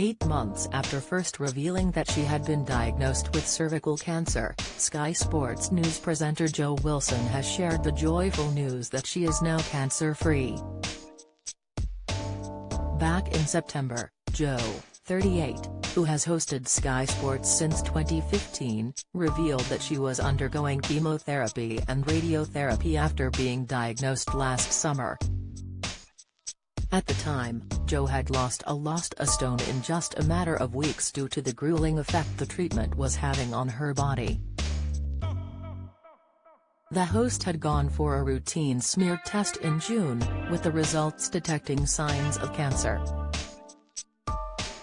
8 months after first revealing that she had been diagnosed with cervical cancer, Sky Sports News presenter Jo Wilson has shared the joyful news that she is now cancer-free. Back in September, Jo, 38, who has hosted Sky Sports since 2015, revealed that she was undergoing chemotherapy and radiotherapy after being diagnosed last summer. At the time, Jo had lost a stone in just a matter of weeks due to the grueling effect the treatment was having on her body. The host had gone for a routine smear test in June, with the results detecting signs of cancer.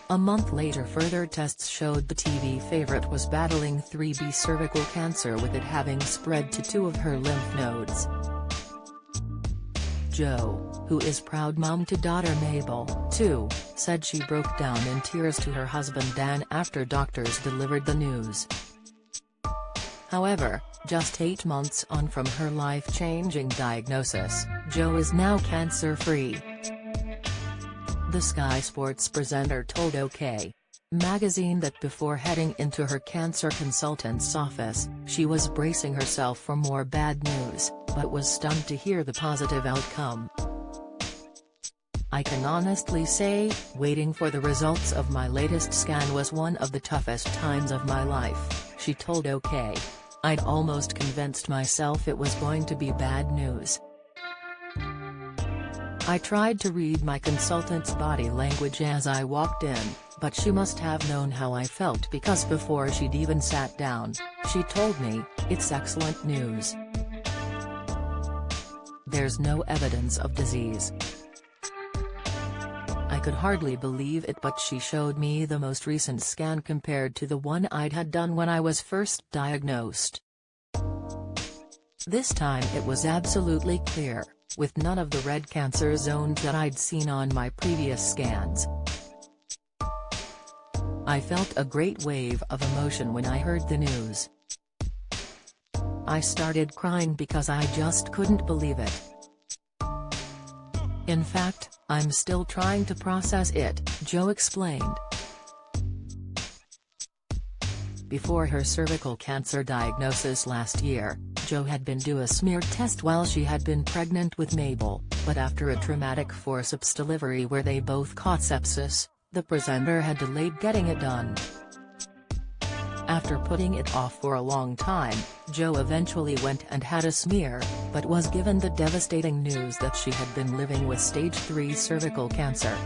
A month later, further tests showed the TV favorite was battling 3B cervical cancer, with it having spread to 2 of her lymph nodes. Jo, who is proud mom to daughter Mabel, too, said she broke down in tears to her husband Dan after doctors delivered the news. However, just 8 months on from her life-changing diagnosis, Jo is now cancer-free. The Sky Sports presenter told OK! Magazine that before heading into her cancer consultant's office, she was bracing herself for more bad news, but was stunned to hear the positive outcome. "I can honestly say, waiting for the results of my latest scan was one of the toughest times of my life," she told OK! "I'd almost convinced myself it was going to be bad news. I tried to read my consultant's body language as I walked in, but she must have known how I felt because before she'd even sat down, she told me, 'It's excellent news. There's no evidence of disease.' I could hardly believe it, but she showed me the most recent scan compared to the one I'd had done when I was first diagnosed. This time it was absolutely clear, with none of the red cancer zones that I'd seen on my previous scans. I felt a great wave of emotion when I heard the news. I started crying because I just couldn't believe it. In fact, I'm still trying to process it," Jo explained. Before her cervical cancer diagnosis last year, Jo had been due a smear test while she had been pregnant with Mabel, but after a traumatic forceps delivery where they both caught sepsis, the presenter had delayed getting it done. After putting it off for a long time, Jo eventually went and had a smear, but was given the devastating news that she had been living with stage 3 cervical cancer.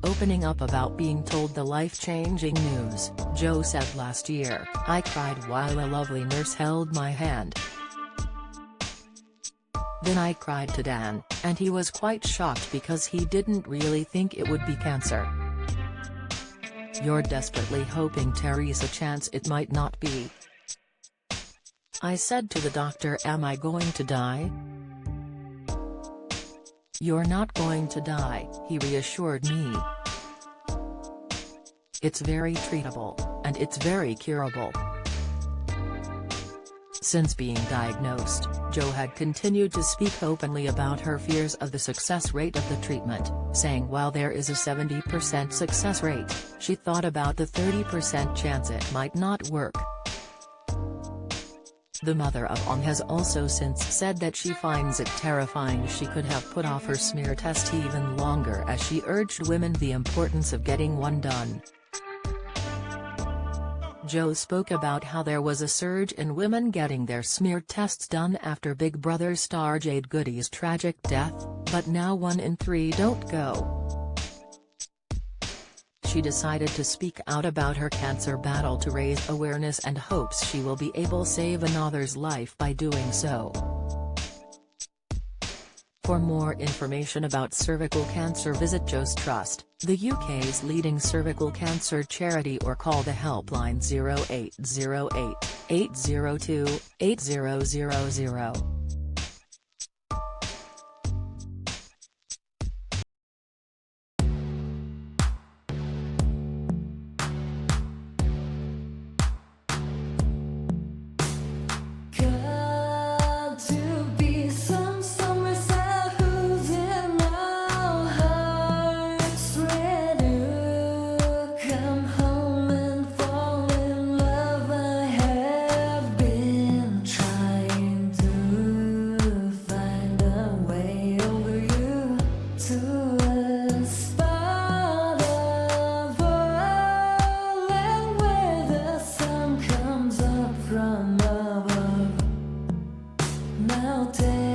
Opening up about being told the life-changing news, Jo said last year, "I cried while a lovely nurse held my hand. Then I cried to Dan, and he was quite shocked because he didn't really think it would be cancer. You're desperately hoping there's a chance it might not be. I said to the doctor, 'Am I going to die?' 'You're not going to die,' he reassured me. 'It's very treatable, and it's very curable.'" Since being diagnosed, Jo had continued to speak openly about her fears of the success rate of the treatment, saying while there is a 70% success rate, she thought about the 30% chance it might not work. The mother of On has also since said that she finds it terrifying she could have put off her smear test even longer, as she urged women the importance of getting one done. Jo spoke about how there was a surge in women getting their smear tests done after Big Brother star Jade Goody's tragic death, but now 1 in 3 don't go. She decided to speak out about her cancer battle to raise awareness and hopes she will be able to save another's life by doing so. For more information about cervical cancer, visit Jo's Trust, the UK's leading cervical cancer charity, or call the helpline 0808 802 8000. Summer who's in our hearts. to a spot of land where the sun comes up from above. Now take